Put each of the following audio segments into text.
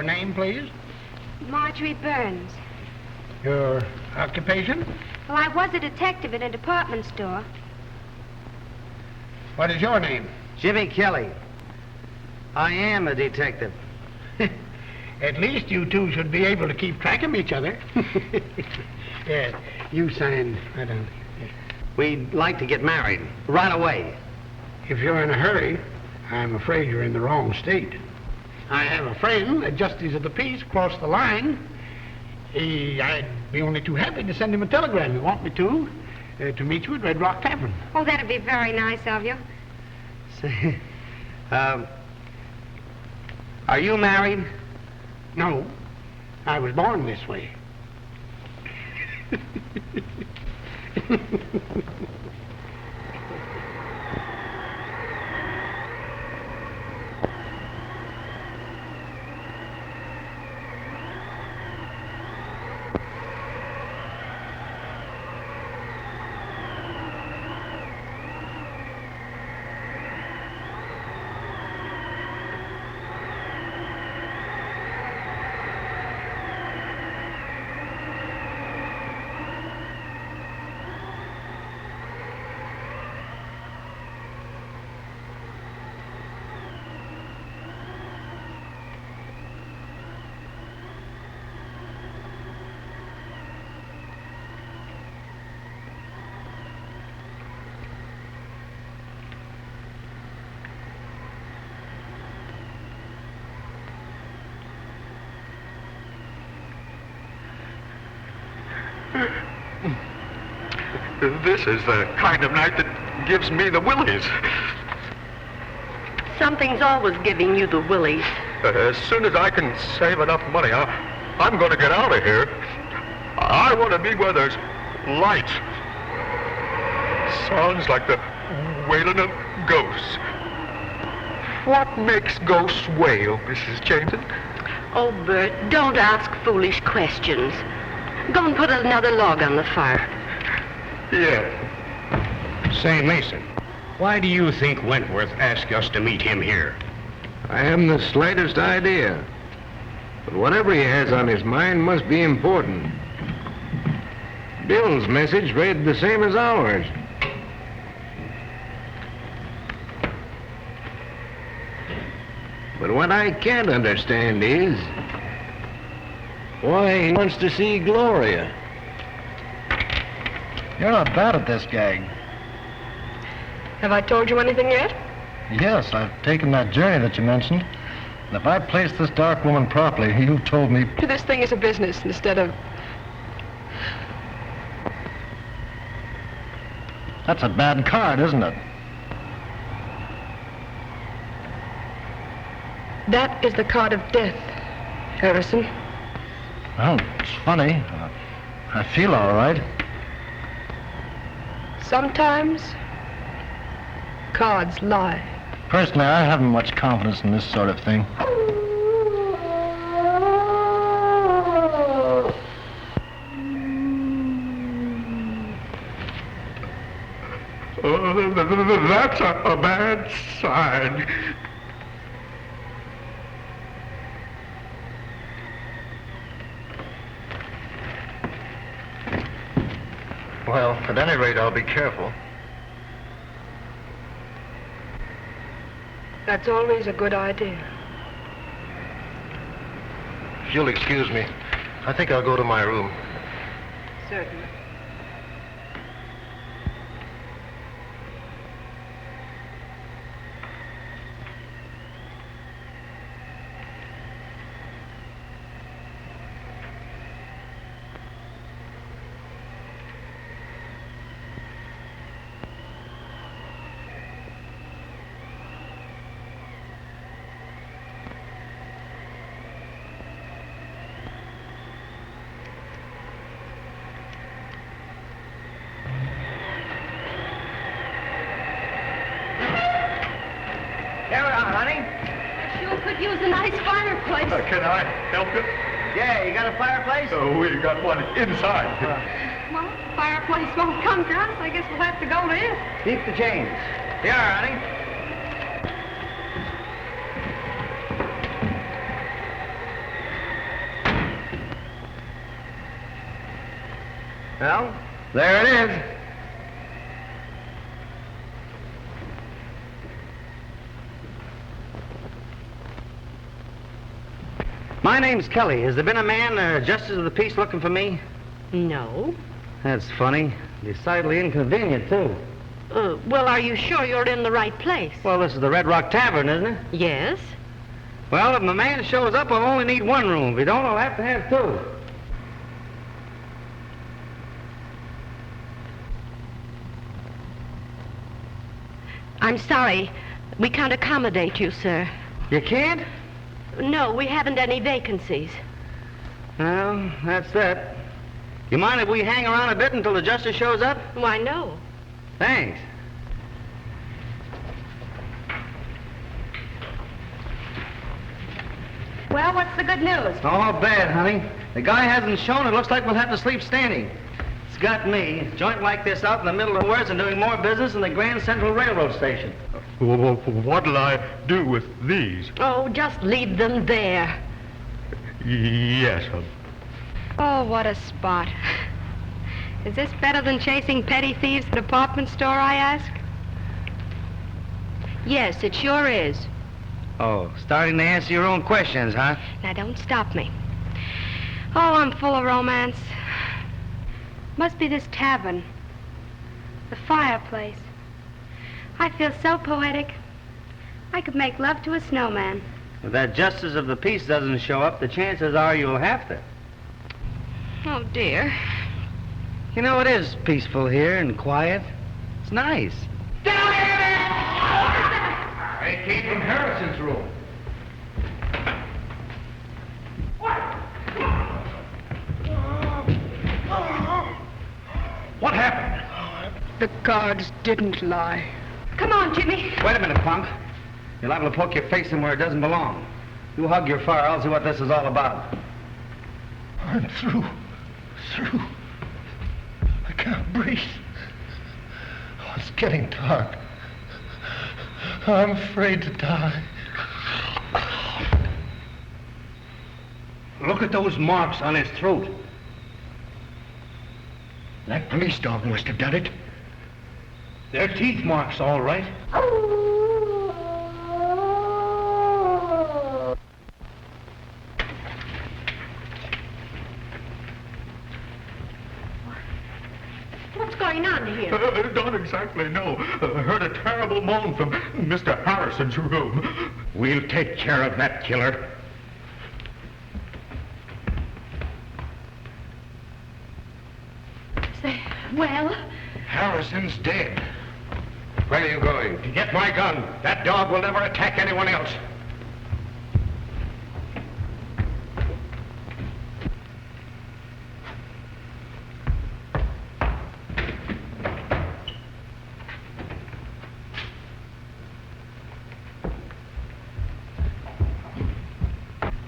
name, please? Marjorie Burns. Your occupation? Well, I was a detective in a department store. What is your name? Jimmy Kelly. I am a detective. At least you two should be able to keep track of each other. Yes, you signed. I don't. We'd like to get married right away. If you're in a hurry, I'm afraid you're in the wrong state. I have a friend, a justice of the peace, across the line. I'd be only too happy to send him a telegram. You want me to meet you at Red Rock Tavern. Oh, that'd be very nice of you. Say, are you married? No, I was born this way. This is the kind of night that gives me the willies. Something's always giving you the willies. As soon as I can save enough money, I'm going to get out of here. I want to be where there's light. Sounds like the wailing of ghosts. What makes ghosts wail, Mrs. Jameson? Oh, Bert, don't ask foolish questions. Go and put another log on the fire. Yeah. Say, Mason, why do you think Wentworth asked us to meet him here? I haven't the slightest idea. But whatever he has on his mind must be important. Bill's message read the same as ours. But what I can't understand is why he wants to see Gloria. You're not bad at this, Gag. Have I told you anything yet? Yes, I've taken that journey that you mentioned. And if I placed this dark woman properly, you told me... This thing is a business instead of... That's a bad card, isn't it? That is the card of death, Harrison. Well, it's funny. I feel all right. Sometimes cards lie. Personally, I haven't much confidence in this sort of thing. That's a bad sign. Well, at any rate, I'll be careful. That's always a good idea. If you'll excuse me, I think I'll go to my room. Certainly. Use a nice fireplace. Can I help you? Yeah, you got a fireplace? We got one inside. Well, fireplace won't come to us. I guess we'll have to go to it. Keep the change. Here, honey. Well, there it is. My name's Kelly. Has there been a man, Justice of the Peace, looking for me? No. That's funny. Decidedly inconvenient, too. Well, are you sure you're in the right place? Well, this is the Red Rock Tavern, isn't it? Yes. Well, if my man shows up, I'll only need one room. If he don't, I'll have to have two. I'm sorry. We can't accommodate you, sir. You can't? No, we haven't any vacancies. Well, that's that. You mind if we hang around a bit until the justice shows up? Why, no. Thanks. Well, what's the good news? Oh, bad, honey. The guy hasn't shown. It looks like we'll have to sleep standing. It's got me, a joint like this out in the middle of nowhere and doing more business than the Grand Central Railroad Station. What'll I do with these? Oh, just leave them there. Yes, Oh, what a spot. Is this better than chasing petty thieves at a department store, I ask? Yes, it sure is. Oh, starting to answer your own questions, huh? Now, don't stop me. Oh, I'm full of romance. Must be this tavern. The fireplace. I feel so poetic. I could make love to a snowman. If that Justice of the Peace doesn't show up, the chances are you'll have to. Oh, dear. You know, it is peaceful here and quiet. It's nice. They came from Harrison's room. What happened? The cards didn't lie. Come on, Jimmy. Wait a minute, punk. You're liable to poke your face in where it doesn't belong. You hug your fire, I'll see what this is all about. I'm through. Through. I can't breathe. Oh, it's getting dark. I'm afraid to die. Look at those marks on his throat. That police dog must have done it. They're teeth marks, all right. What's going on here? Don't exactly know. Heard a terrible moan from Mr. Harrison's room. We'll take care of that killer. Well, Harrison's dead. Where are you going? To get my gun. That dog will never attack anyone else.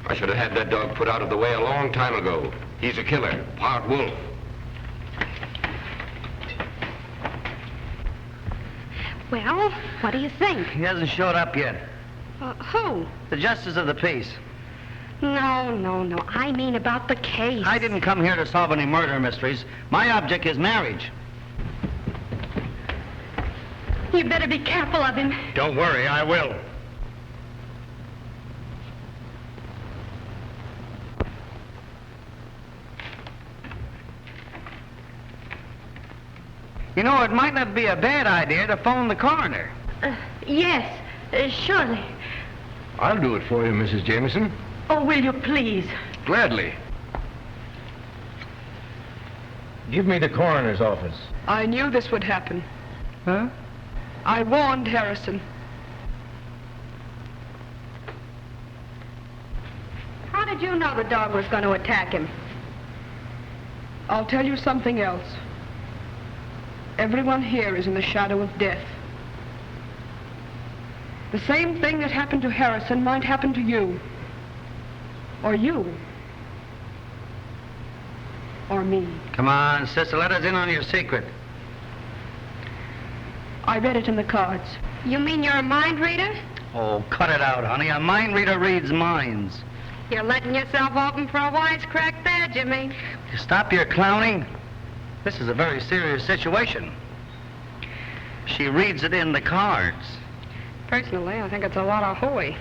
I should have had that dog put out of the way a long time ago. He's a killer, part wolf. well, what do you think? He hasn't showed up yet. Who? The Justice of the Peace. No. I mean about the case. I didn't come here to solve any murder mysteries. My object is marriage. You better be careful of him. Don't worry, I will. You know, it might not be a bad idea to phone the coroner. Yes, surely. I'll do it for you, Mrs. Jameson. Oh, will you please? Gladly. Give me the coroner's office. I knew this would happen. Huh? I warned Harrison. How did you know the dog was going to attack him? I'll tell you something else. Everyone here is in the shadow of death. The same thing that happened to Harrison might happen to you. Or you. Or me. Come on, sister, let us in on your secret. I read it in the cards. You mean you're a mind reader? Oh, cut it out, honey. A mind reader reads minds. You're letting yourself open for a wisecrack there, Jimmy. Stop your clowning. This is a very serious situation. She reads it in the cards. Personally, I think it's a lot of hooey.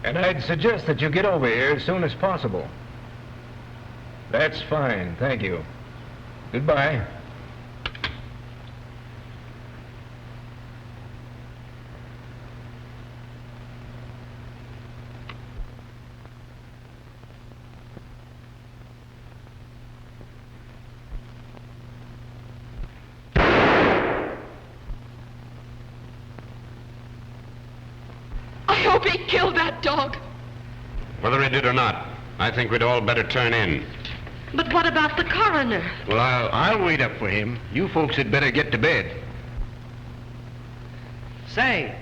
And I'd suggest that you get over here as soon as possible. That's fine, thank you. Goodbye. I hope he killed that dog. Whether he did or not, I think we'd all better turn in. But what about the coroner? Well, I'll wait up for him. You folks had better get to bed. Say,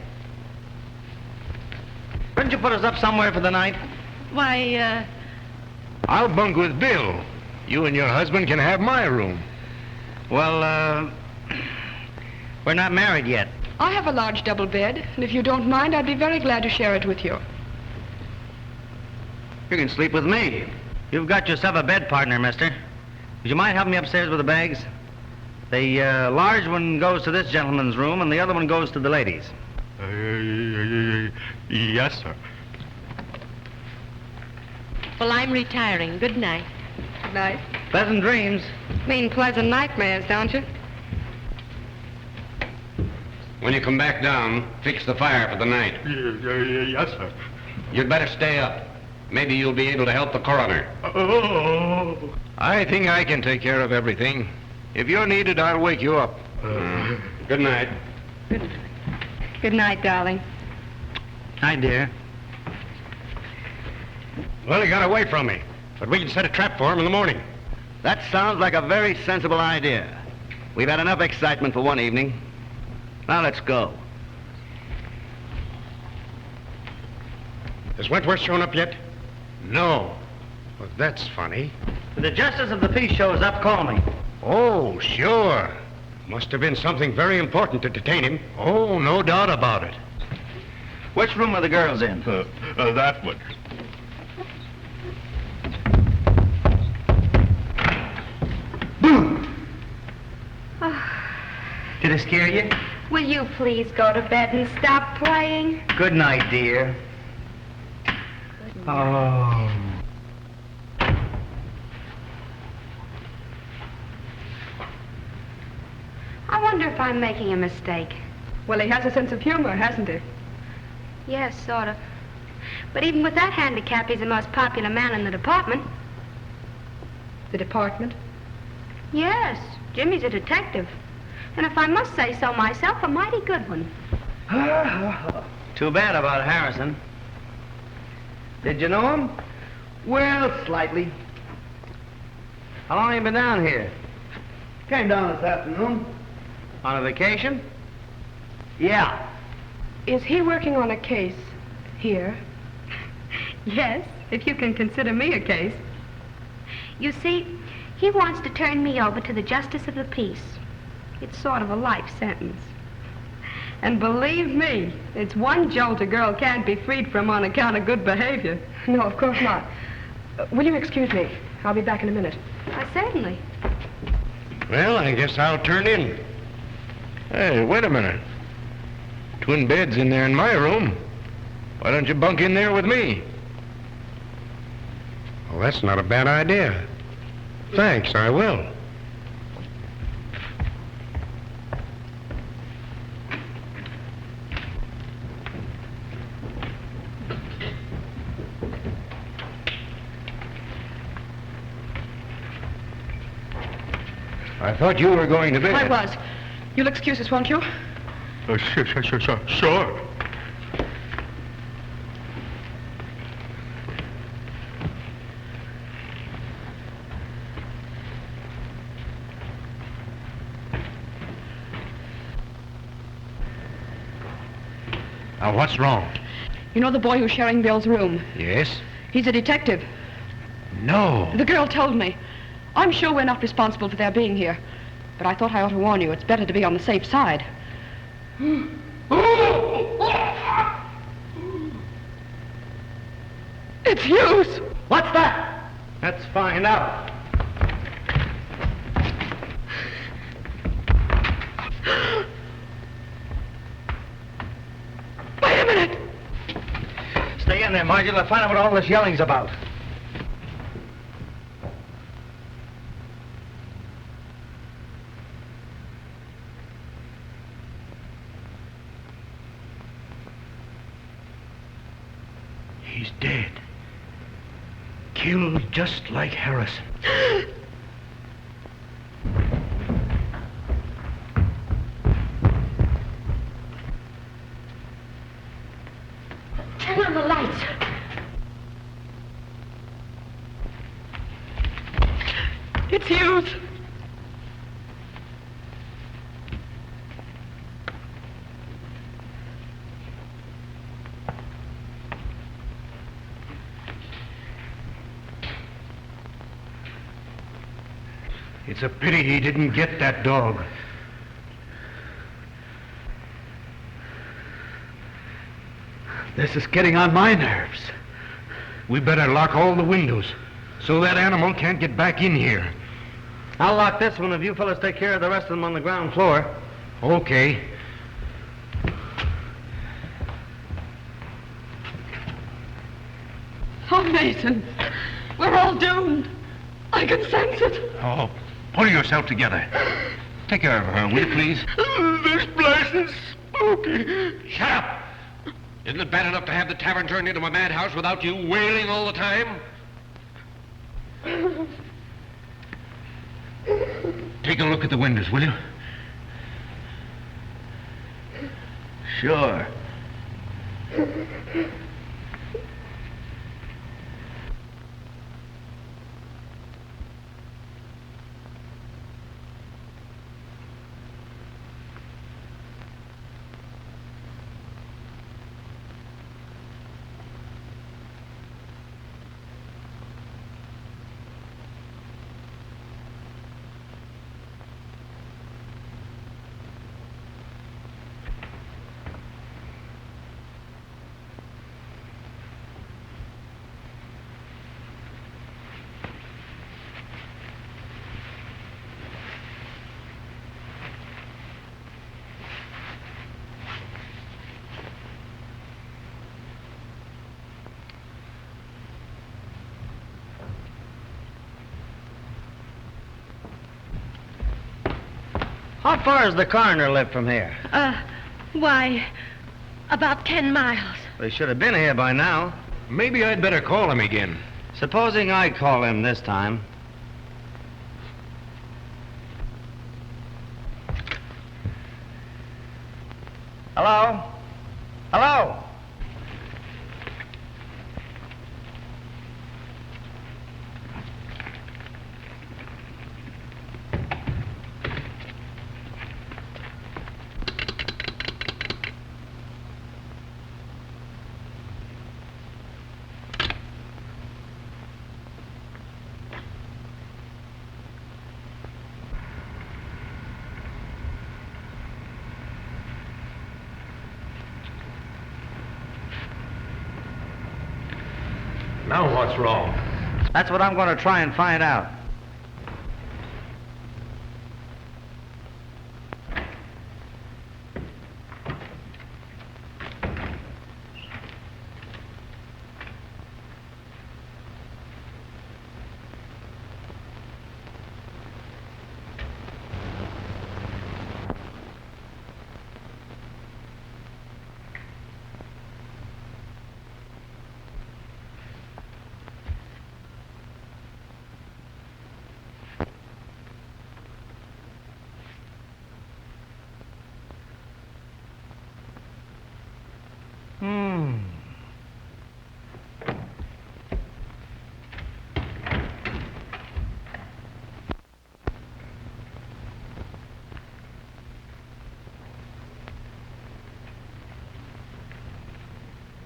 couldn't you put us up somewhere for the night? Why, I'll bunk with Bill. You and your husband can have my room. Well, we're not married yet. I have a large double bed, and if you don't mind, I'd be very glad to share it with you. You can sleep with me. You've got yourself a bed partner, mister. Would you mind helping me upstairs with the bags? The large one goes to this gentleman's room, and the other one goes to the ladies. Yes, sir. well, I'm retiring. Good night. Good night. Pleasant dreams. Mean pleasant nightmares, don't you? When you come back down, fix the fire for the night. Yes, sir. You'd better stay up. Maybe you'll be able to help the coroner. Oh. I think I can take care of everything. If you're needed, I'll wake you up. Good night. Good night, darling. Hi, dear. Well, he got away from me, but we can set a trap for him in the morning. That sounds like a very sensible idea. We've had enough excitement for one evening. Now let's go. Has Wentworth shown up yet? No. Well, that's funny. When the justice of the peace shows up, call me. Oh, sure. Must have been something very important to detain him. Oh, no doubt about it. Which room are the girls in? That one. Did it scare you? Will you please go to bed and stop playing? Good night, dear. Oh. I wonder if I'm making a mistake. Well, he has a sense of humor, hasn't he? Yes, sort of. But even with that handicap, he's the most popular man in the department. The department? Yes, Jimmy's a detective. And if I must say so myself, a mighty good one. Too bad about Harrison. Did you know him? Well, slightly. How long have you been down here? Came down this afternoon. On a vacation? Yeah. Is he working on a case here? Yes, if you can consider me a case. You see, he wants to turn me over to the justice of the peace. It's sort of a life sentence. And believe me, it's one jolt a girl can't be freed from on account of good behavior. No, of course not. Will you excuse me? I'll be back in a minute. Certainly. Well, I guess I'll turn in. Hey, wait a minute. Twin beds in there in my room. Why don't you bunk in there with me? Well, that's not a bad idea. Thanks, I will. I thought you were going to bed. I was. You'll excuse us, won't you? Sure. Now, what's wrong? You know the boy who's sharing Bill's room? Yes? He's a detective. No. The girl told me. I'm sure we're not responsible for their being here. But I thought I ought to warn you. It's better to be on the safe side. It's Hughes! What's that? Let's find out. Wait a minute! Stay in there, Margie. Let's find out what all this yelling's about. He's dead. Killed just like Harrison. Turn on the lights. It's Hughes. It's a pity he didn't get that dog. This is getting on my nerves. We better lock all the windows so that animal can't get back in here. I'll lock this one if you fellas take care of the rest of them on the ground floor. Okay. Oh, Mason, we're all doomed. I can sense it. Oh, pull yourself together. Take care of her, will you, please? This place is spooky. Shut up! Isn't it bad enough to have the tavern turned into a madhouse without you wailing all the time? Take a look at the windows, will you? Sure. How far does the coroner live from here? Why, about 10 miles. They should have been here by now. Maybe I'd better call him again. Supposing I call him this time. Hello? Hello? Now what's wrong? That's what I'm going to try and find out.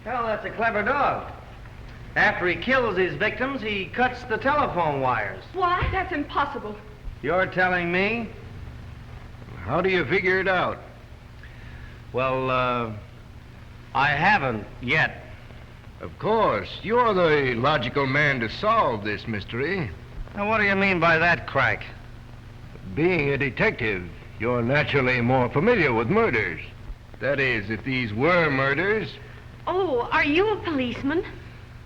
Well, that's a clever dog. After he kills his victims, he cuts the telephone wires. What? That's impossible. You're telling me? How do you figure it out? Well, I haven't yet. Of course. You're the logical man to solve this mystery. Now, what do you mean by that, Crack? Being a detective, you're naturally more familiar with murders. That is, if these were murders. Oh, are you a policeman?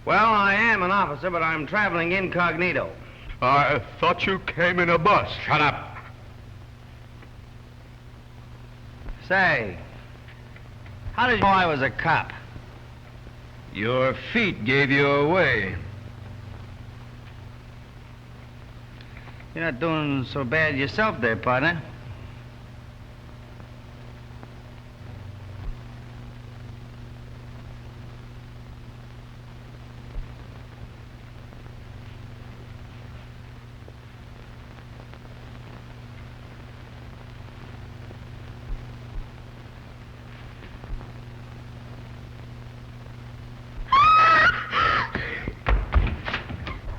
Well, I am an officer, but I'm traveling incognito. I thought you came in a bus. Shut up. Say, how did you know I was a cop? Your feet gave you away. You're not doing so bad yourself there, partner.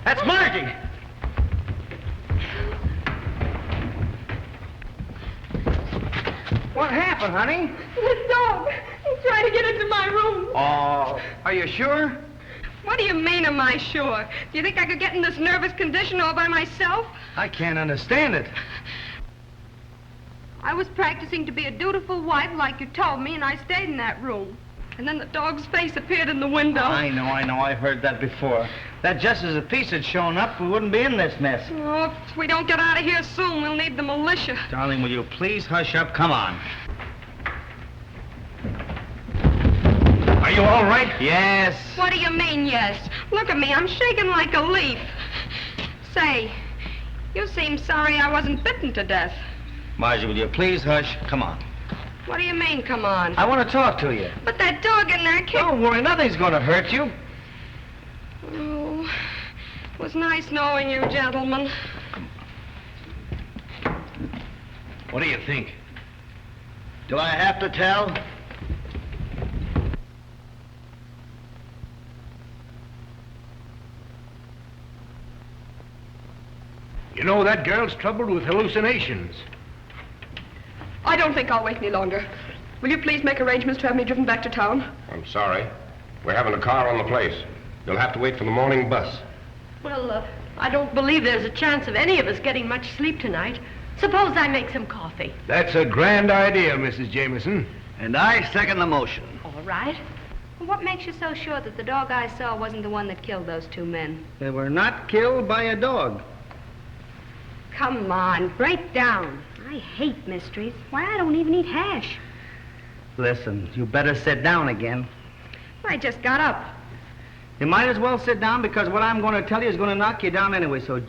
That's Margie! What happened, honey? The dog. He's trying to get into my room. Oh, are you sure? What do you mean, am I sure? Do you think I could get in this nervous condition all by myself? I can't understand it. I was practicing to be a dutiful wife like you told me, and I stayed in that room. And then the dog's face appeared in the window. I know. I've heard that before. That just as the piece had shown up, we wouldn't be in this mess. Oh, if we don't get out of here soon, we'll need the militia. Darling, will you please hush up? Come on. Are you all right? Yes. What do you mean, yes? Look at me, I'm shaking like a leaf. Say, you seem sorry I wasn't bitten to death. Margie, will you please hush? Come on. What do you mean, come on? I want to talk to you. But that dog in there kicked... Don't worry, nothing's going to hurt you. Oh, it was nice knowing you, gentlemen. What do you think? Do I have to tell? You know, that girl's troubled with hallucinations. I don't think I'll wait any longer. Will you please make arrangements to have me driven back to town? I'm sorry. We're having a car on the place. You'll have to wait for the morning bus. Well, I don't believe there's a chance of any of us getting much sleep tonight. Suppose I make some coffee. That's a grand idea, Mrs. Jameson. And I second the motion. All right. Well, what makes you so sure that the dog I saw wasn't the one that killed those two men? They were not killed by a dog. Come on, break down. I hate mysteries. Why, I don't even eat hash. Listen, you better sit down again. I just got up. You might as well sit down because what I'm going to tell you is going to knock you down anyway, so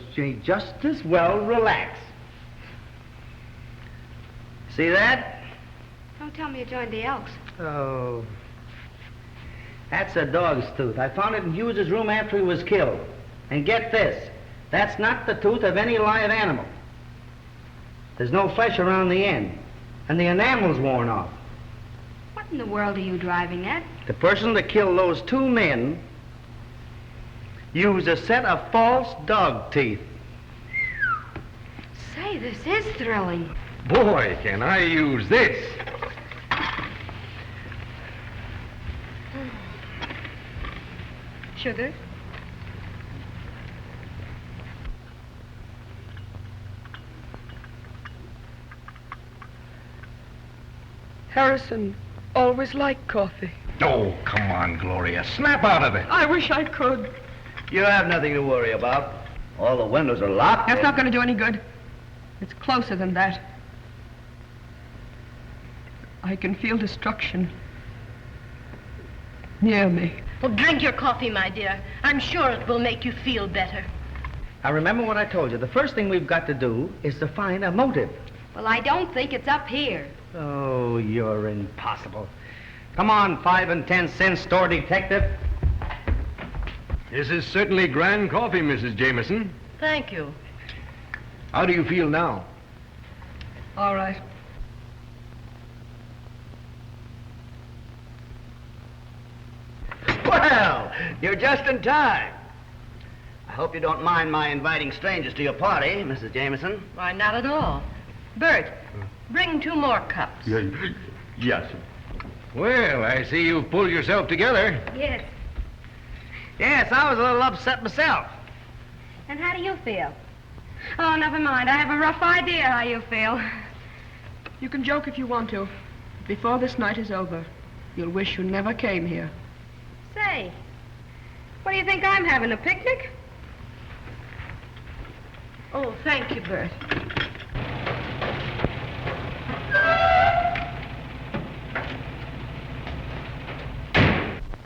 just as well relax. See that? Don't tell me you joined the Elks. Oh. That's a dog's tooth. I found it in Hughes's room after he was killed. And get this, that's not the tooth of any live animal. There's no flesh around the end, and the enamel's worn off. What in the world are you driving at? The person that killed those two men used a set of false dog teeth. Say, this is thrilling. Boy, can I use this. Sugar? Harrison always liked coffee. Oh, come on, Gloria. Snap out of it. I wish I could. You have nothing to worry about. All the windows are locked. That's not going to do any good. It's closer than that. I can feel destruction near me. Well, drink your coffee, my dear. I'm sure it will make you feel better. Now, remember what I told you. The first thing we've got to do is to find a motive. Well, I don't think it's up here. Oh, you're impossible. Come on, 5 and 10 cent store detective. This is certainly grand coffee, Mrs. Jameson. Thank you. How do you feel now? All right. Well, you're just in time. I hope you don't mind my inviting strangers to your party, Mrs. Jameson. Why, not at all. Bert, bring 2 more cups. Yes. Well, I see you've pulled yourself together. Yes. Yes, I was a little upset myself. And how do you feel? Oh, never mind. I have a rough idea how you feel. You can joke if you want to. Before this night is over, you'll wish you never came here. Say, what do you think I'm having, a picnic? Oh, thank you, Bert.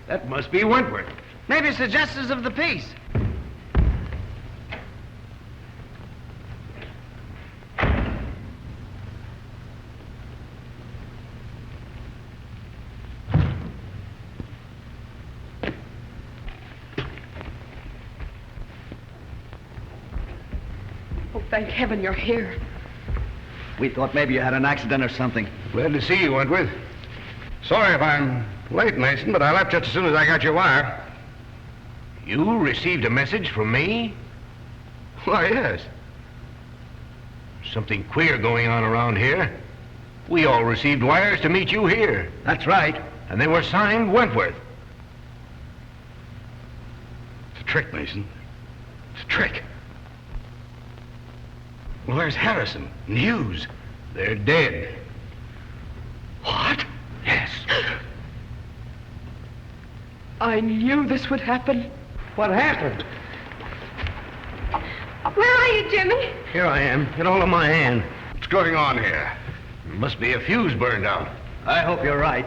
That must be Wentworth. Maybe it's the Justice of the Peace. Oh, thank heaven you're here. We thought maybe you had an accident or something. Glad to see you, Wentworth. Sorry if I'm late, Mason, but I left just as soon as I got your wire. You received a message from me? Why, yes. Something queer going on around here. We all received wires to meet you here. That's right. And they were signed Wentworth. It's a trick, Mason. It's a trick. Well, there's Harrison and Hughes. They're dead. What? Yes. I knew this would happen. What happened? Where are you, Jimmy? Here I am. Get hold of my hand. What's going on here? Must be a fuse burned out. I hope you're right.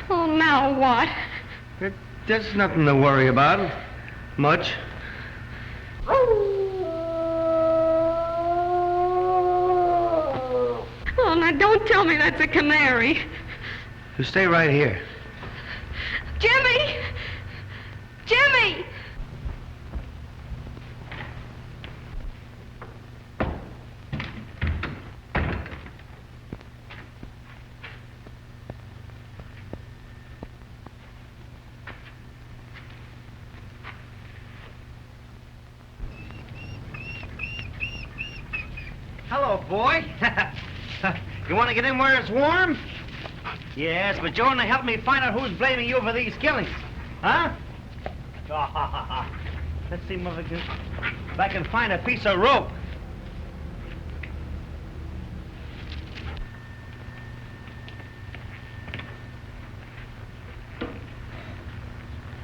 Oh, now what? There's nothing to worry about. Much. Oh, now don't tell me that's a canary. You stay right here. Jimmy! Jimmy! Hello, boy. You want to get in where it's warm? Yes, but you want to help me find out who's blaming you for these killings. Huh? Let's see if I can find a piece of rope.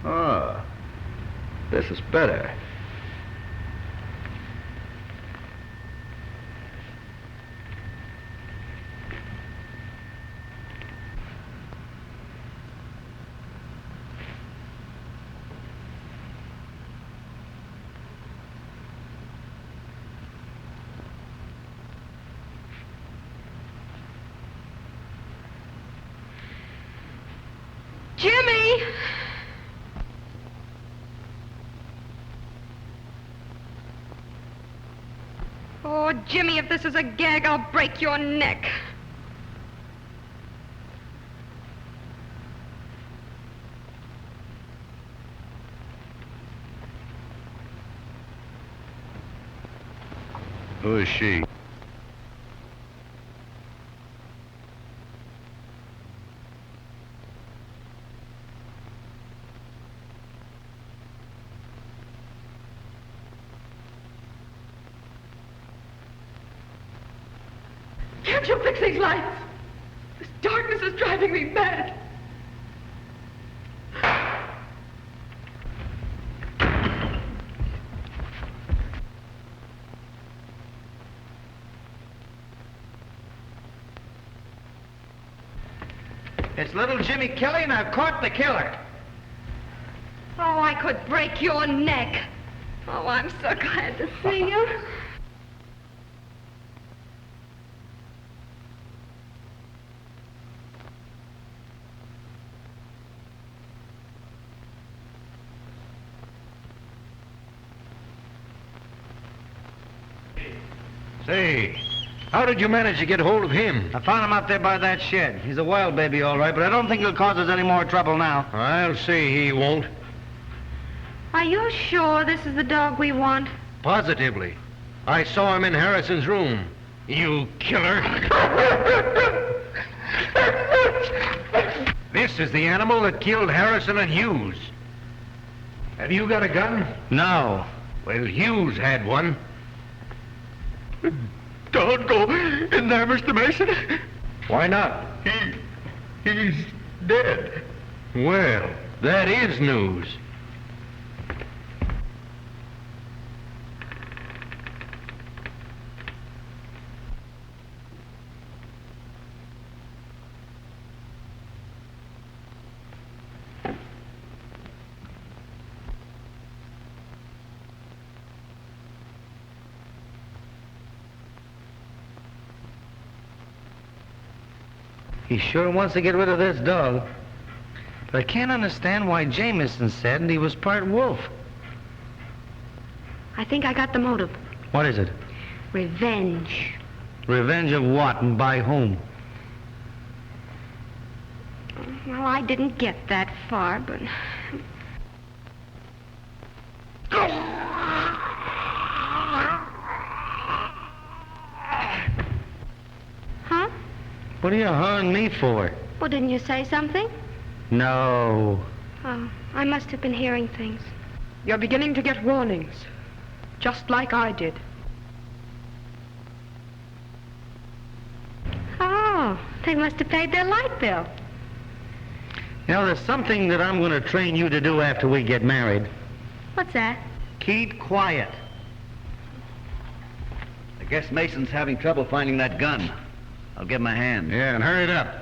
Ah, this is better. Jimmy! Oh, Jimmy, if this is a gag, I'll break your neck. Who is she? Can't you fix these lights? This darkness is driving me mad. It's little Jimmy Kelly, and I've caught the killer. Oh, I could break your neck. Oh, I'm so glad to see you. Say, how did you manage to get hold of him? I found him out there by that shed. He's a wild baby, all right, but I don't think he'll cause us any more trouble now. I'll say he won't. Are you sure this is the dog we want? Positively. I saw him in Harrison's room. You killer! This is the animal that killed Harrison and Hughes. Have you got a gun? No. Well, Hughes had one. Don't go in there, Mr. Mason. Why not? He's dead. Well, that is news. He sure wants to get rid of this dog. But I can't understand why Jameson said he was part wolf. I think I got the motive. What is it? Revenge. Revenge of what and by whom? Well, I didn't get that far, but... Huh? What are you hawing me for? Well, didn't you say something? No. Oh, I must have been hearing things. You're beginning to get warnings, just like I did. Oh, they must have paid their light bill. You know, there's something that I'm going to train you to do after we get married. What's that? Keep quiet. I guess Mason's having trouble finding that gun. I'll give him a hand. Yeah, and hurry it up.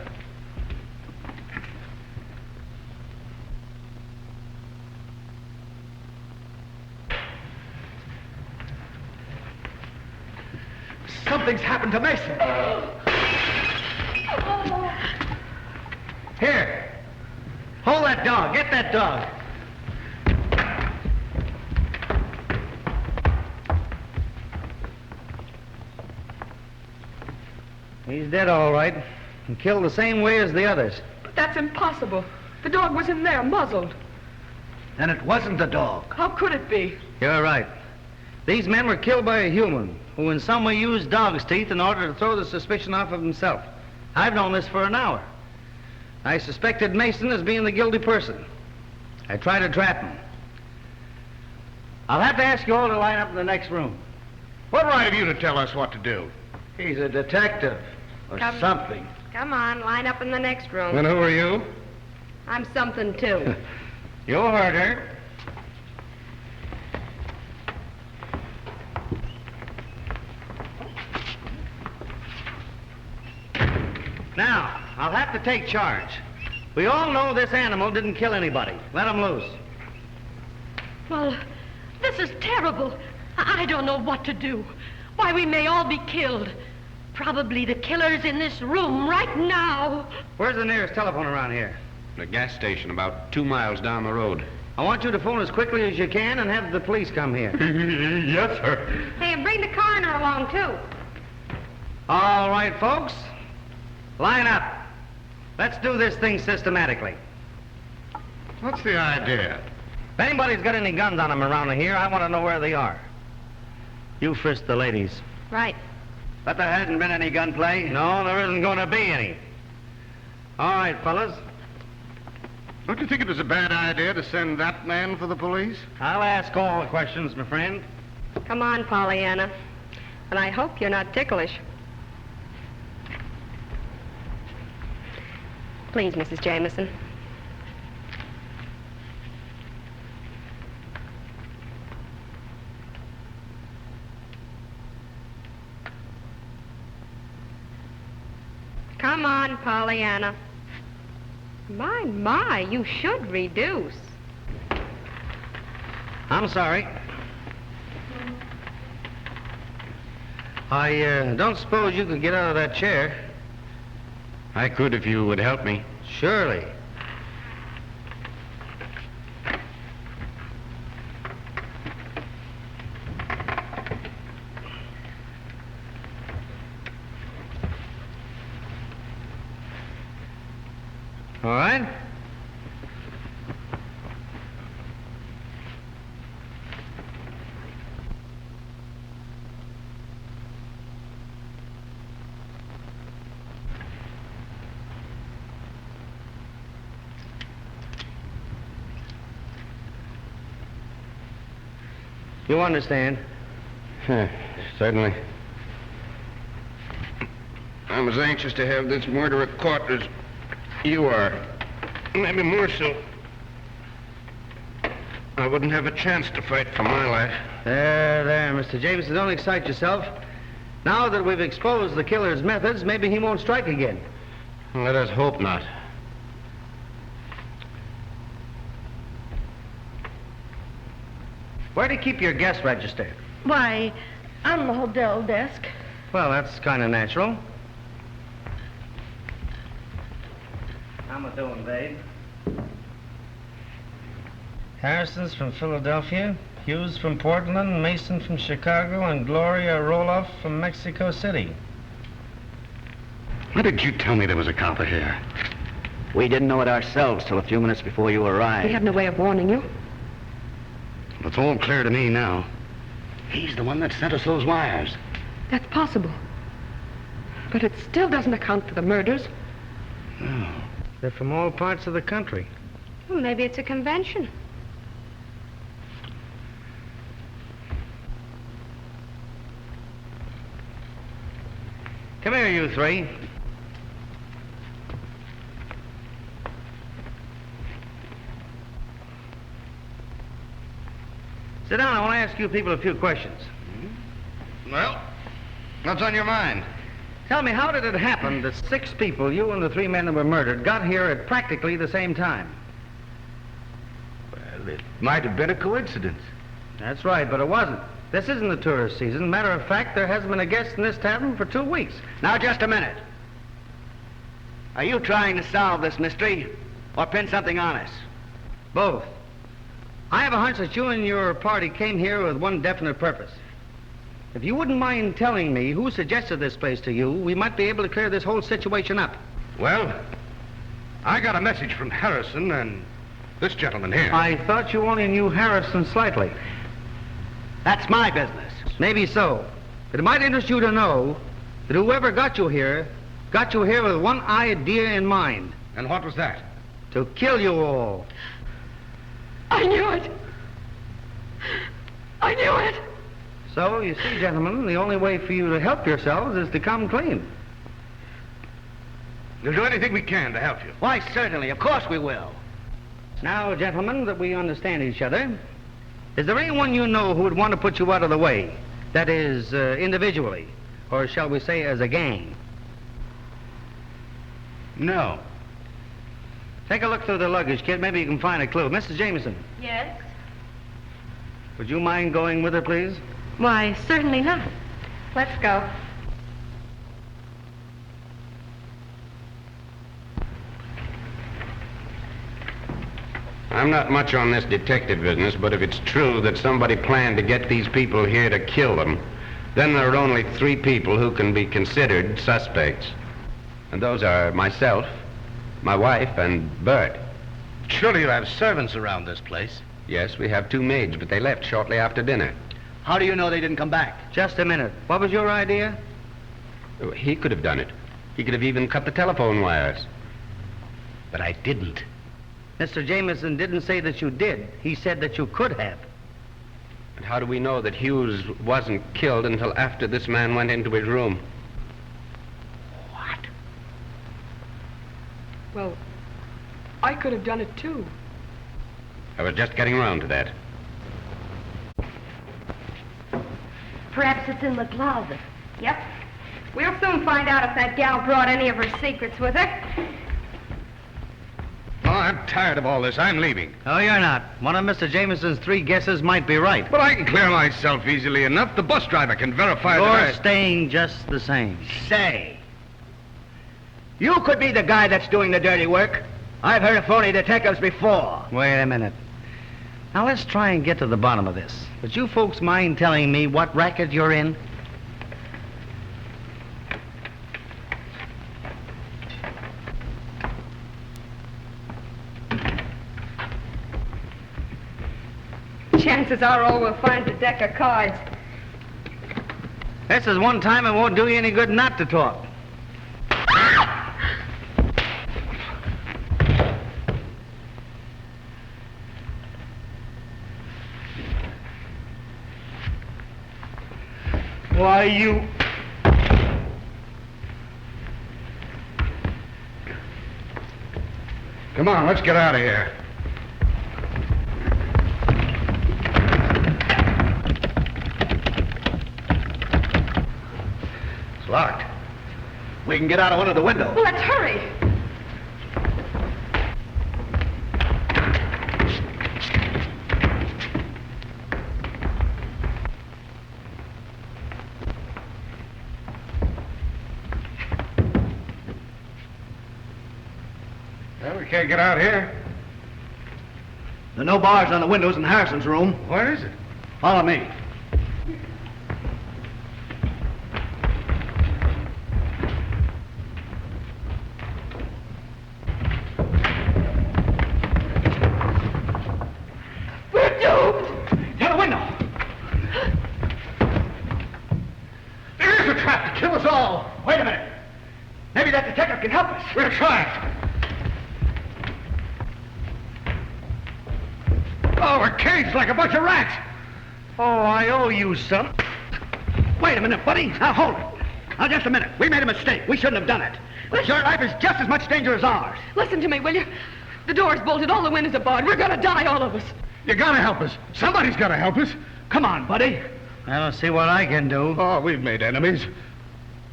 Something's happened to Mason. Here. Hold that dog. Get that dog. He's dead, all right. And killed the same way as the others. But that's impossible. The dog was in there, muzzled. Then it wasn't the dog. How could it be? You're right. These men were killed by a human who in some way used dog's teeth in order to throw the suspicion off of himself. I've known this for an hour. I suspected Mason as being the guilty person. I tried to trap him. I'll have to ask you all to line up in the next room. What right have you to tell us what to do? He's a detective. Or something. Come on, line up in the next room. And who are you? I'm something, too. You heard her. Now, I'll have to take charge. We all know this animal didn't kill anybody. Let him loose. Well, this is terrible. I don't know what to do. Why, we may all be killed. Probably the killer's in this room right now. Where's the nearest telephone around here? The gas station about 2 miles down the road. I want you to phone as quickly as you can and have the police come here. Yes, sir. Hey, and bring the coroner along, too. All right, folks. Line up. Let's do this thing systematically. What's the idea? If anybody's got any guns on them around here, I want to know where they are. You frisk the ladies. Right. But there hasn't been any gunplay. No, there isn't going to be any. All right, fellas. Don't you think it was a bad idea to send that man for the police? I'll ask all the questions, my friend. Come on, Pollyanna. And I hope you're not ticklish. Please, Mrs. Jameson. Come on, Pollyanna. My, you should reduce. I'm sorry. I don't suppose you could get out of that chair. I could if you would help me. Surely. All right. You understand? Certainly. I'm as anxious to have this murderer caught as you are. Maybe more so. I wouldn't have a chance to fight for my life. There, Mr. Jameson, don't excite yourself. Now that we've exposed the killer's methods, maybe he won't strike again. Let us hope not. Where do you keep your guest register? Why, on the hotel desk. Well, that's kind of natural. How am I doing, babe? Harrison's from Philadelphia, Hughes from Portland, Mason from Chicago, and Gloria Roloff from Mexico City. Why did you tell me there was a copper here? We didn't know it ourselves till a few minutes before you arrived. We had no way of warning you. It's all clear to me now. He's the one that sent us those wires. That's possible. But it still doesn't account for the murders. No. They're from all parts of the country. Well, maybe it's a convention. Come here, you three. Sit down. I want to ask you people a few questions. Well, what's on your mind? Tell me, how did it happen that 6 people, you and the 3 men that were murdered, got here at practically the same time? Well, it might have been a coincidence. That's right, but it wasn't. This isn't the tourist season. Matter of fact, there hasn't been a guest in this tavern for 2 weeks. Now, just a minute. Are you trying to solve this mystery or pin something on us? Both. I have a hunch that you and your party came here with one definite purpose. If you wouldn't mind telling me who suggested this place to you, we might be able to clear this whole situation up. Well, I got a message from Harrison and this gentleman here. I thought you only knew Harrison slightly. That's my business. Maybe so. But it might interest you to know that whoever got you here with one idea in mind. And what was that? To kill you all. I knew it. I knew it. So, you see, gentlemen, the only way for you to help yourselves is to come clean. We'll do anything we can to help you. Why, certainly. Of course we will. Now, gentlemen, that we understand each other, is there anyone you know who would want to put you out of the way? That is, individually, or shall we say as a gang? No. Take a look through the luggage, kid. Maybe you can find a clue. Mrs. Jameson, Yes? would you mind going with her, please? Why, certainly not. Let's go. I'm not much on this detective business, but if it's true that somebody planned to get these people here to kill them, then there are only 3 people who can be considered suspects. And those are myself, my wife, and Bert. Surely you have servants around this place. Yes, we have 2 maids, but they left shortly after dinner. How do you know they didn't come back? Just a minute. What was your idea? He could have done it. He could have even cut the telephone wires. But I didn't. Mr. Jameson didn't say that you did. He said that you could have. And how do we know that Hughes wasn't killed until after this man went into his room? What? Well, I could have done it too. I was just getting around to that. Perhaps it's in the closet. Yep. We'll soon find out if that gal brought any of her secrets with her. Oh, I'm tired of all this. I'm leaving. Oh, you're not. One of Mr. Jameson's 3 guesses might be right. But I can clear myself easily enough. The bus driver can verify You're that staying just the same. Say, you could be the guy that's doing the dirty work. I've heard of phony detectives before. Wait a minute. Now, let's try and get to the bottom of this. Would you folks mind telling me what racket you're in? Chances are all we'll find is a deck of cards. This is one time it won't do you any good not to talk. Why, you... Come on, let's get out of here. It's locked. We can get out of one of the windows. Well, let's hurry. Well, we can't get out here. There are no bars on the windows in Harrison's room. Where is it? Follow me. We're doomed. To the window. There is a trap to kill us all. Wait a minute. Maybe that detective can help us. We'll try it. Oh, we're caged like a bunch of rats. Oh, I owe you some. Wait a minute, buddy. Now hold it. Now just a minute. We made a mistake. We shouldn't have done it. But your life is just as much danger as ours. Listen to me, will you? The door's bolted, all the windows are barred. We're gonna die, all of us. You gotta help us. Somebody's gotta help us. Come on, buddy. I don't see what I can do. Oh, we've made enemies.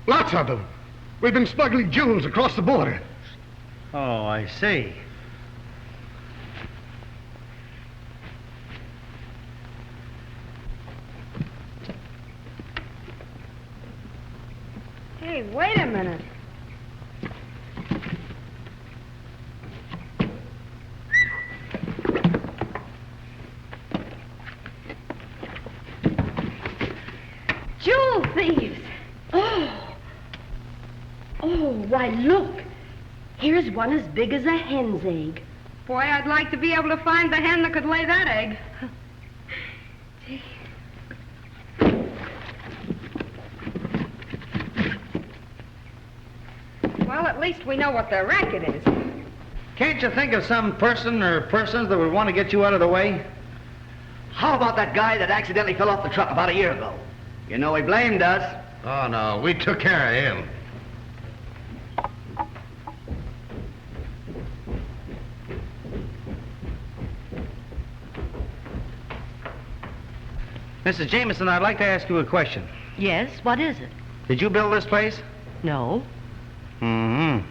Lots of them. We've been smuggling jewels across the border. Oh, I see. Hey, wait a minute. Jewel thieves! Oh, why, look. Here's one as big as a hen's egg. Boy, I'd like to be able to find the hen that could lay that egg. Well, at least we know what the racket is. Can't you think of some person or persons that would want to get you out of the way? How about that guy that accidentally fell off the truck about a year ago? You know he blamed us. Oh, no, we took care of him. Mrs. Jameson, I'd like to ask you a question. Yes, what is it? Did you build this place? No. Mm-hmm.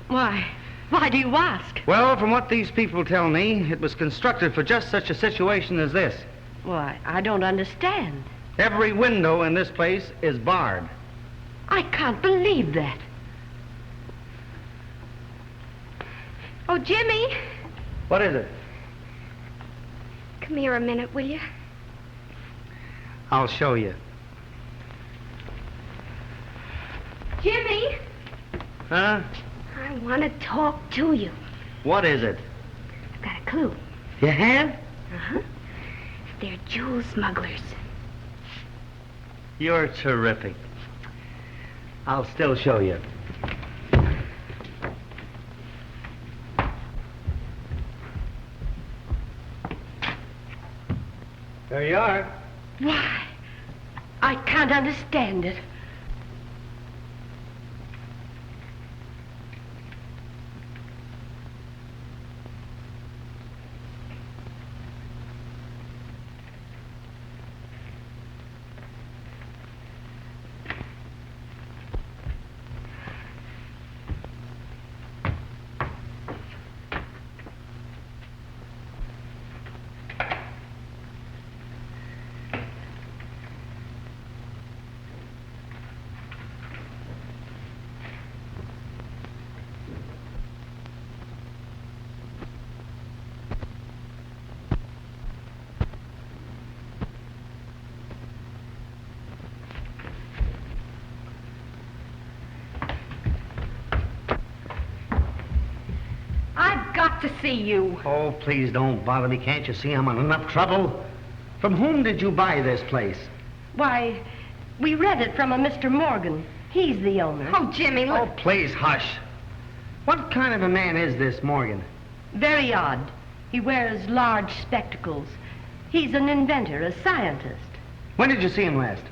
Why do you ask? Well, from what these people tell me, it was constructed for just such a situation as this. Why, I don't understand. Every window in this place is barred. I can't believe that. Oh, Jimmy, What is it? come here a minute, will you? I'll show you. Jimmy, Huh? I want to talk to you. What is it? I've got a clue. You have? Uh-huh. They're jewel smugglers. You're terrific. I'll still show you. There you are. Why, I can't understand it. I've got to see you. Oh, please don't bother me. Can't you see I'm in enough trouble? From whom did you buy this place? Why, we read it from a Mr. Morgan. He's the owner. Oh, Jimmy, Oh, look. please, hush. What kind of a man is this Morgan? Very odd. He wears large spectacles. He's an inventor, a scientist. When did you see him last?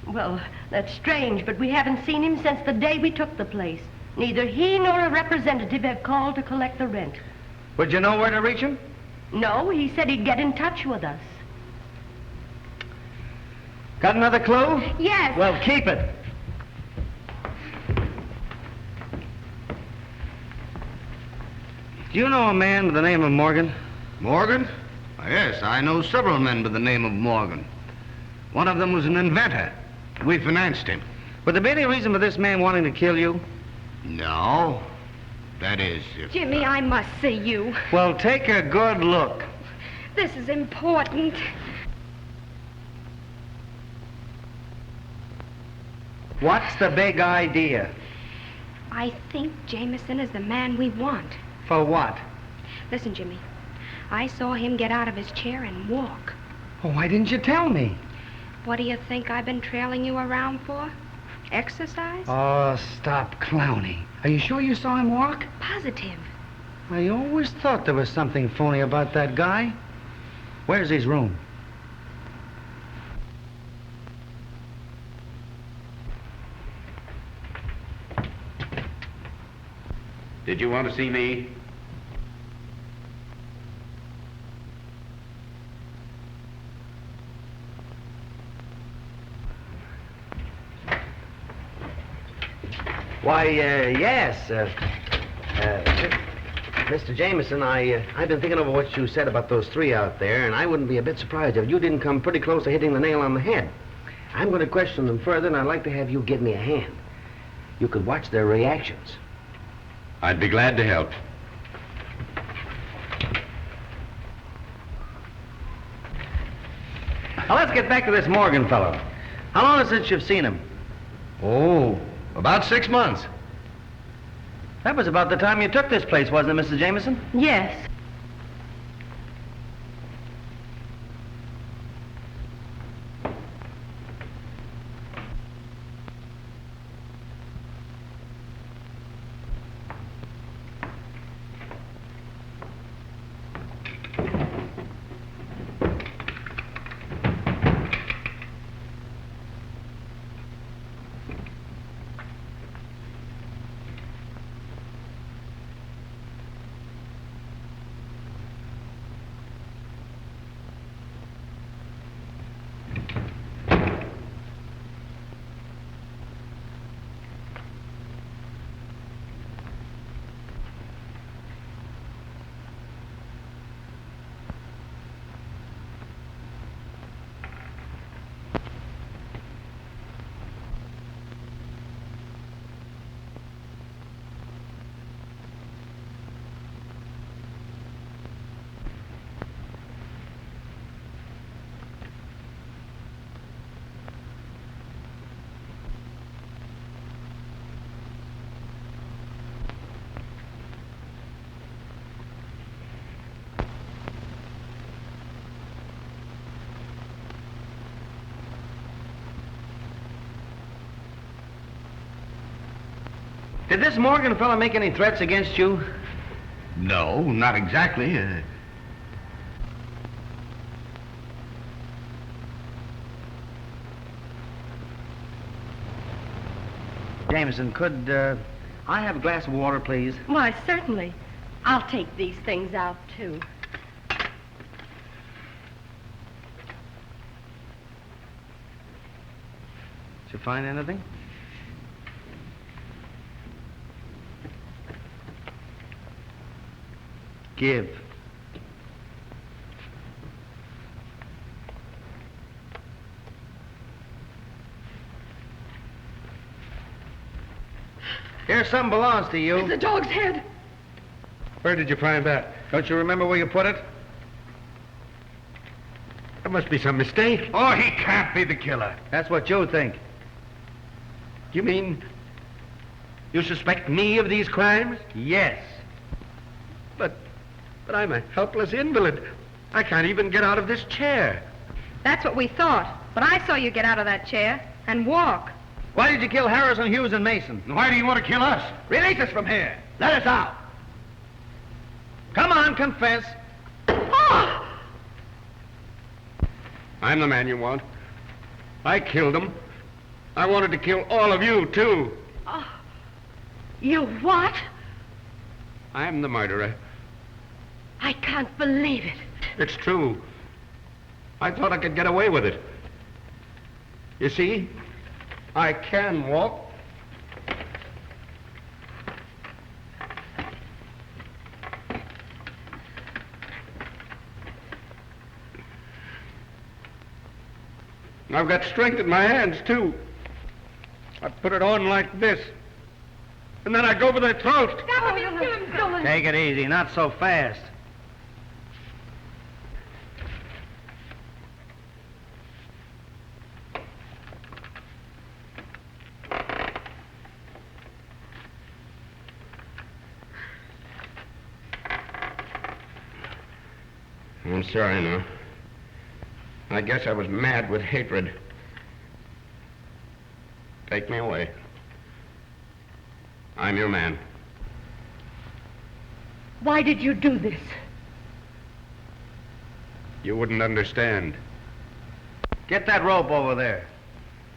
Well, that's strange, but we haven't seen him since the day we took the place. Neither he nor a representative have called to collect the rent. Would you know where to reach him? No, he said he'd get in touch with us. Got another clue? Yes. Well, keep it. Do you know a man by the name of Morgan? Morgan? Yes, I know several men by the name of Morgan. One of them was an inventor. We financed him. Would there be any reason for this man wanting to kill you? No. That is, if... Jimmy, I must see you. Well, take a good look. This is important. What's the big idea? I think Jameson is the man we want. For what? Listen, Jimmy. I saw him get out of his chair and walk. Oh, why didn't you tell me? What do you think I've been trailing you around for? Exercise? Oh, stop clowning. Are you sure you saw him walk? Positive. I always thought there was something phony about that guy. Where's his room? Did you want to see me? Why, yes. Mr. Jameson, I've been thinking over what you said about those three out there, and I wouldn't be a bit surprised if you didn't come pretty close to hitting the nail on the head. I'm going to question them further, and I'd like to have you give me a hand. You could watch their reactions. I'd be glad to help. Now, let's get back to this Morgan fellow. How long is it since you've seen him? Oh, about 6 months. That was about the time you took this place, wasn't it, Mrs. Jameson? Yes. Did this Morgan fella make any threats against you? No, not exactly. Jameson, could I have a glass of water, please? Why, certainly. I'll take these things out, too. Did you find anything? Give. Here, something belongs to you. It's a dog's head. Where did you find that? Don't you remember where you put it? There must be some mistake. Oh, he can't be the killer. That's what you think. You mean you suspect me of these crimes? Yes. But I'm a helpless invalid. I can't even get out of this chair. That's what we thought. But I saw you get out of that chair and walk. Why did you kill Harrison, Hughes, and Mason? Why do you want to kill us? Release us from here. Let us out. Come on, confess. I'm the man you want. I killed him. I wanted to kill all of you, too. You what? I'm the murderer. I can't believe it. It's true. I thought I could get away with it. You see, I can walk. I've got strength in my hands, too. I put it on like this. And then I go for their throat. Stop him, kill him, Dolan. Take it easy, not so fast. I'm sorry now. I guess I was mad with hatred. Take me away. I'm your man. Why did you do this? You wouldn't understand. Get that rope over there.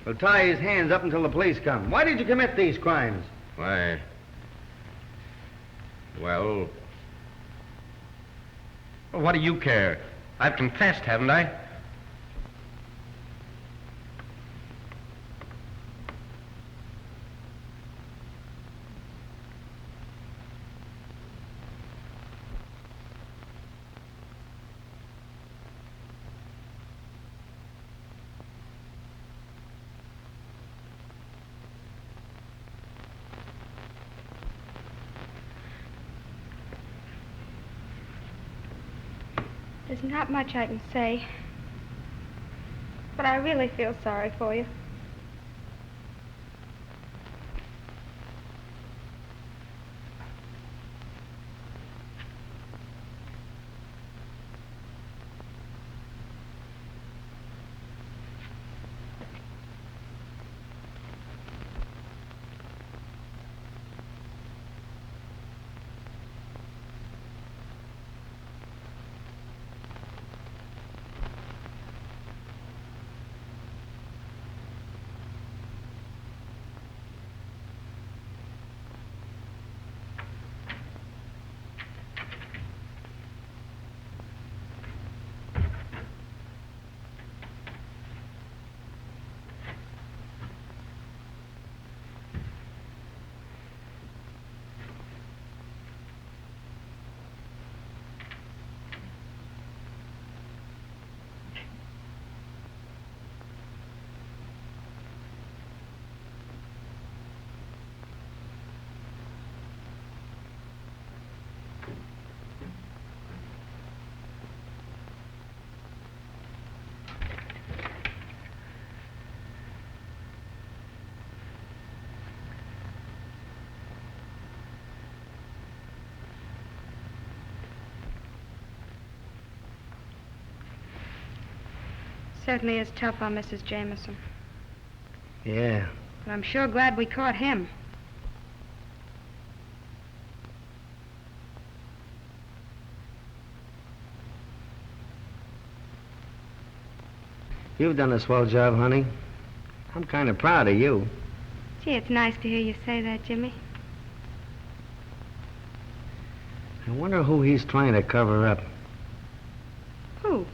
We'll tie his hands up until the police come. Why did you commit these crimes? Why? Well, what do you care? I've confessed, haven't I? There's not much I can say, but I really feel sorry for you. Certainly is tough on Mrs. Jameson. Yeah. But I'm sure glad we caught him. You've done a swell job, honey. I'm kind of proud of you. Gee, it's nice to hear you say that, Jimmy. I wonder who he's trying to cover up. Who?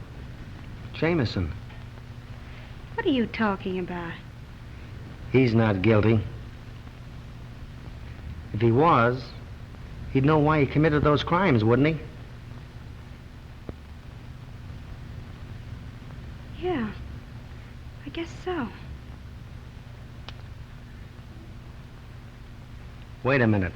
Jameson. What are you talking about? He's not guilty. If he was, he'd know why he committed those crimes, wouldn't he? Yeah, I guess so. Wait a minute.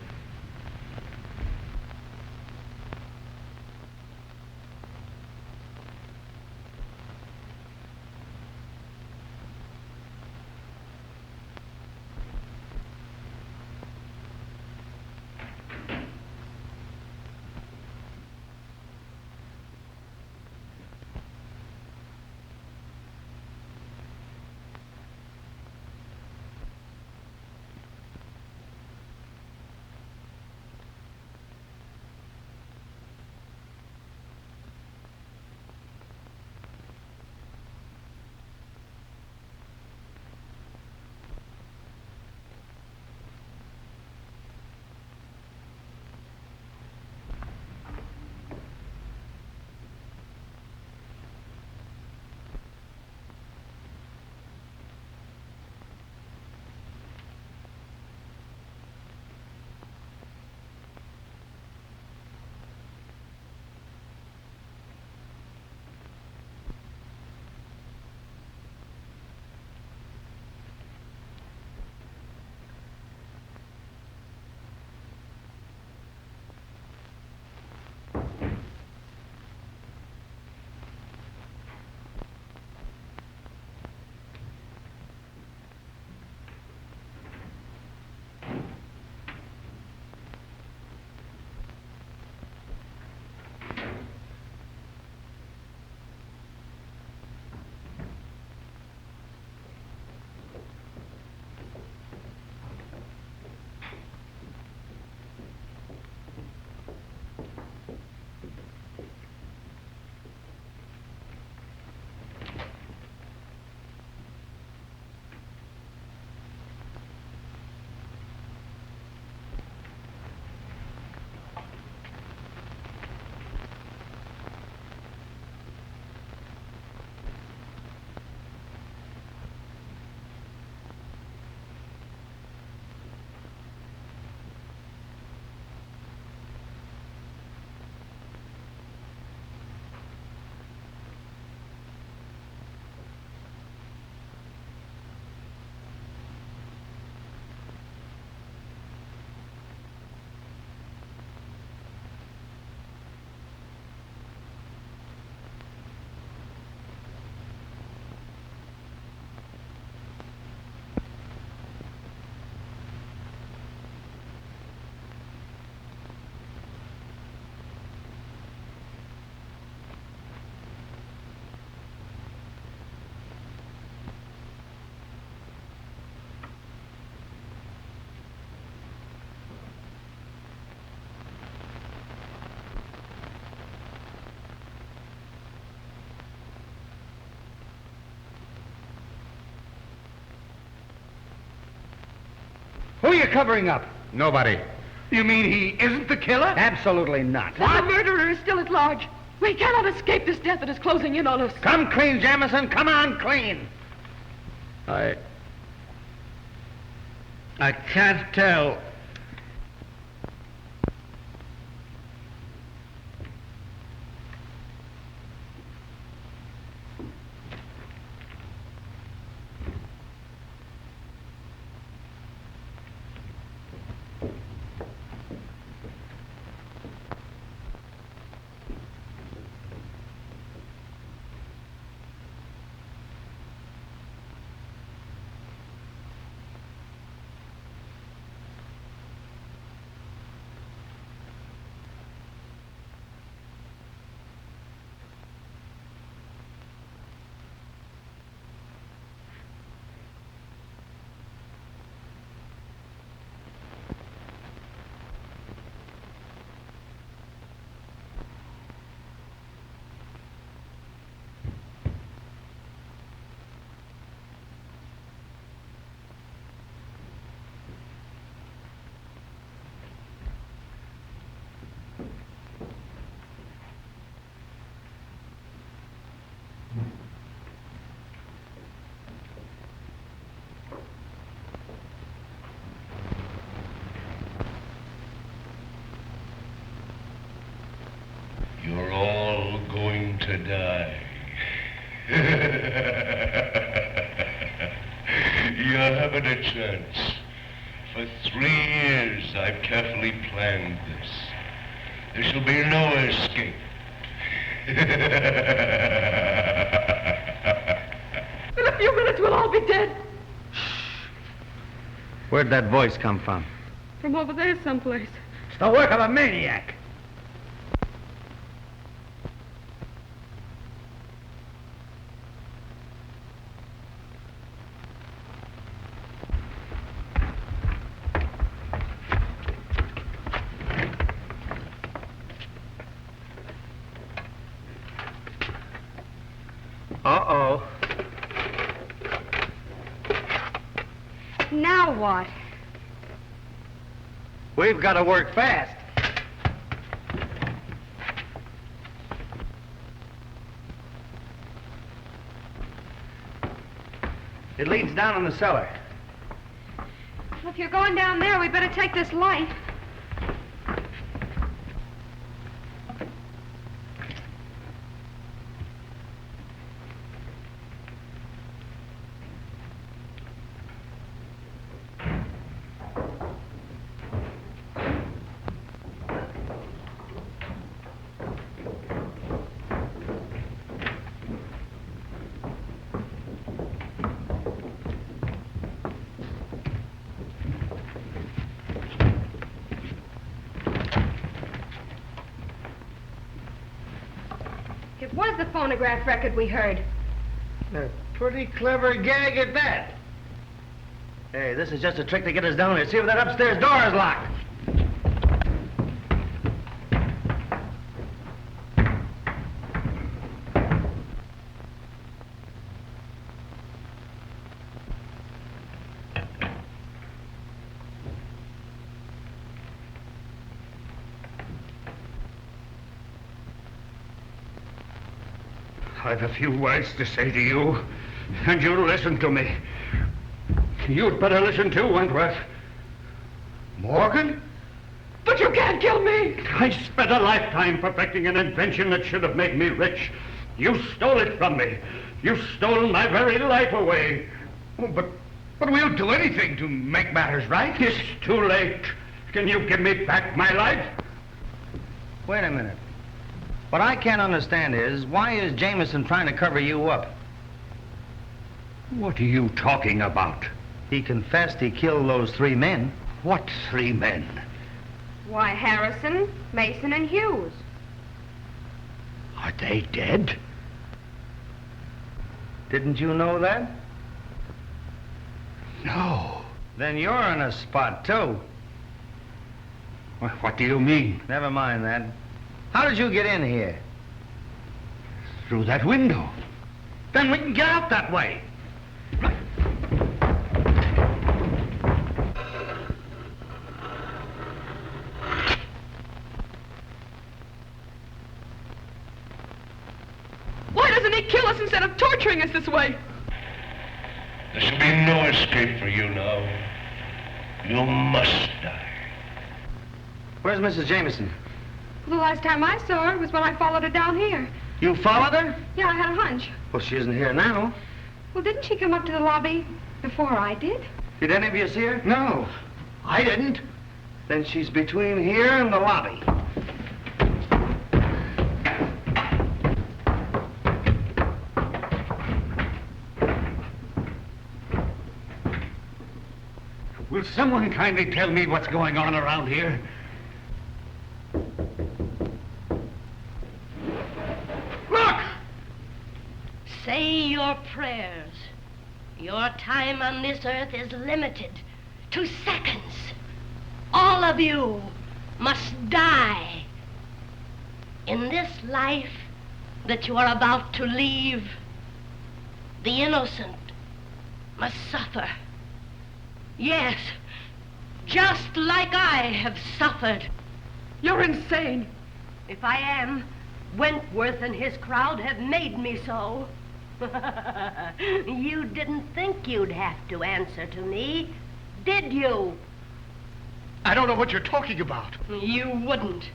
Who are you covering up? Nobody. You mean he isn't the killer? Absolutely not. The murderer is still at large. We cannot escape this death that is closing in on us. Come clean, Jamison. Come on, clean. I can't tell. You're all going to die. You haven't a chance. For 3 years, I've carefully planned this. There shall be no escape. In a few minutes, we'll all be dead. Where'd that voice come from? From over there someplace. It's the work of a maniac. Uh-oh. Now what? We've got to work fast. It leads down in the cellar. Well, if you're going down there, we better take this light. It was the phonograph record we heard. A pretty clever gag at that. Hey, this is just a trick to get us down here. See if that upstairs door is locked. I've a few words to say to you, and you'll listen to me. You'd better listen too, Wentworth. Morgan? But you can't kill me! I spent a lifetime perfecting an invention that should have made me rich. You stole it from me. You stole my very life away. Oh, but we'll do anything to make matters right. It's too late. Can you give me back my life? Wait a minute. What I can't understand is, why is Jamison trying to cover you up? What are you talking about? He confessed he killed those 3 men. What 3 men? Why, Harrison, Mason, and Hughes. Are they dead? Didn't you know that? No. Then you're in a spot, too. What do you mean? Never mind that. How did you get in here? Through that window. Then we can get out that way. Right. instead of torturing us this way. There shall be no escape for you now. You must die. Where's Mrs. Jameson? The last time I saw her was when I followed her down here. You followed her? Yeah, I had a hunch. Well, she isn't here now. Well, didn't she come up to the lobby before I did? Did any of you see her? No, I didn't. Then she's between here and the lobby. Will someone kindly tell me what's going on around here? Look! Say your prayers. Your time on this earth is limited to seconds. All of you must die. In this life that you are about to leave, the innocent must suffer. Yes, just like I have suffered. You're insane. If I am, Wentworth and his crowd have made me so. You didn't think you'd have to answer to me, did you? I don't know what you're talking about. You wouldn't.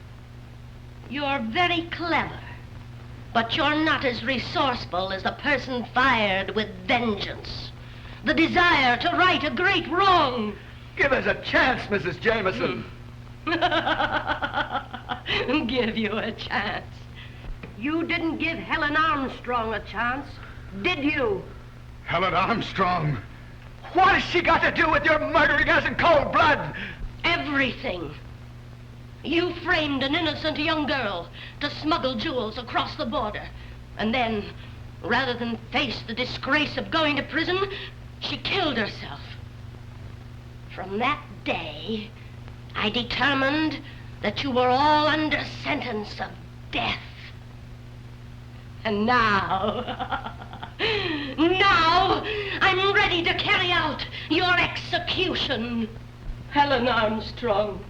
You're very clever, but you're not as resourceful as the person fired with vengeance. The desire to right a great wrong. Give us a chance, Mrs. Jameson. Give you a chance. You didn't give Helen Armstrong a chance, did you? Helen Armstrong? What has she got to do with your murdering us in cold blood? Everything. You framed an innocent young girl to smuggle jewels across the border. And then, rather than face the disgrace of going to prison, she killed herself. From that day, I determined that you were all under sentence of death. And now, now, I'm ready to carry out your execution. Helen Armstrong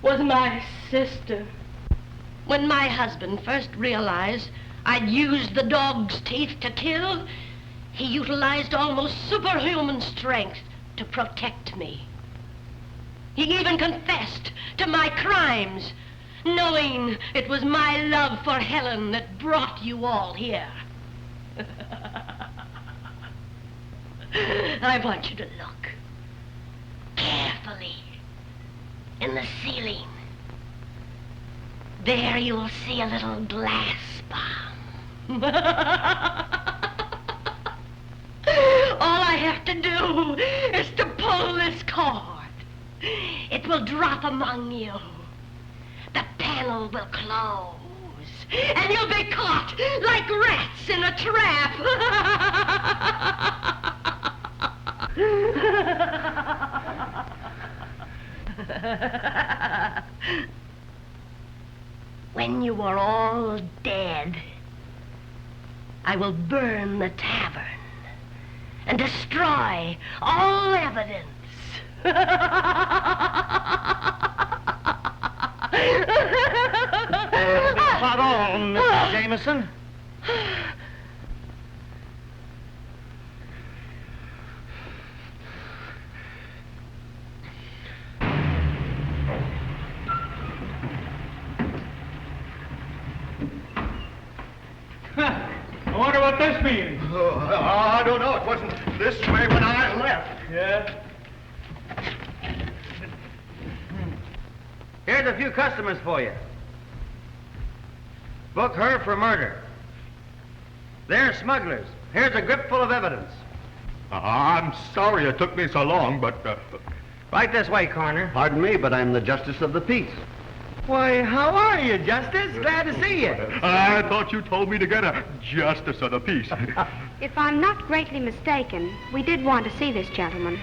was my sister. When my husband first realized I'd used the dog's teeth to kill, he utilized almost superhuman strength to protect me. He even confessed to my crimes, knowing it was my love for Helen that brought you all here. I want you to look carefully in the ceiling. There you'll see a little glass bomb. All I have to do is to pull this cord. It will drop among you. The panel will close, and you'll be caught like rats in a trap. When you are all dead, I will burn the tavern and destroy all evidence. Spot on, Mrs. Jameson. I wonder what this means. I don't know. It wasn't this way when I left. Yeah? Here's a few customers for you. Book her for murder. They're smugglers. Here's a grip full of evidence. I'm sorry it took me so long, but... Right this way, Coroner. Pardon me, but I'm the Justice of the Peace. Why, how are you, Justice? Glad to see you. I thought you told me to get a Justice of the Peace. If I'm not greatly mistaken, we did want to see this gentleman.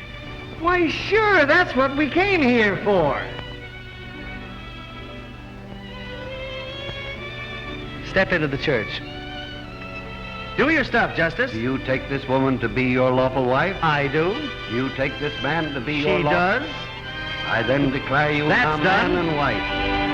Why, sure, that's what we came here for. Step into the church. Do your stuff, Justice. Do you take this woman to be your lawful wife? I do. You take this man to be your She lawful... does. I then declare you That's a done. man and wife.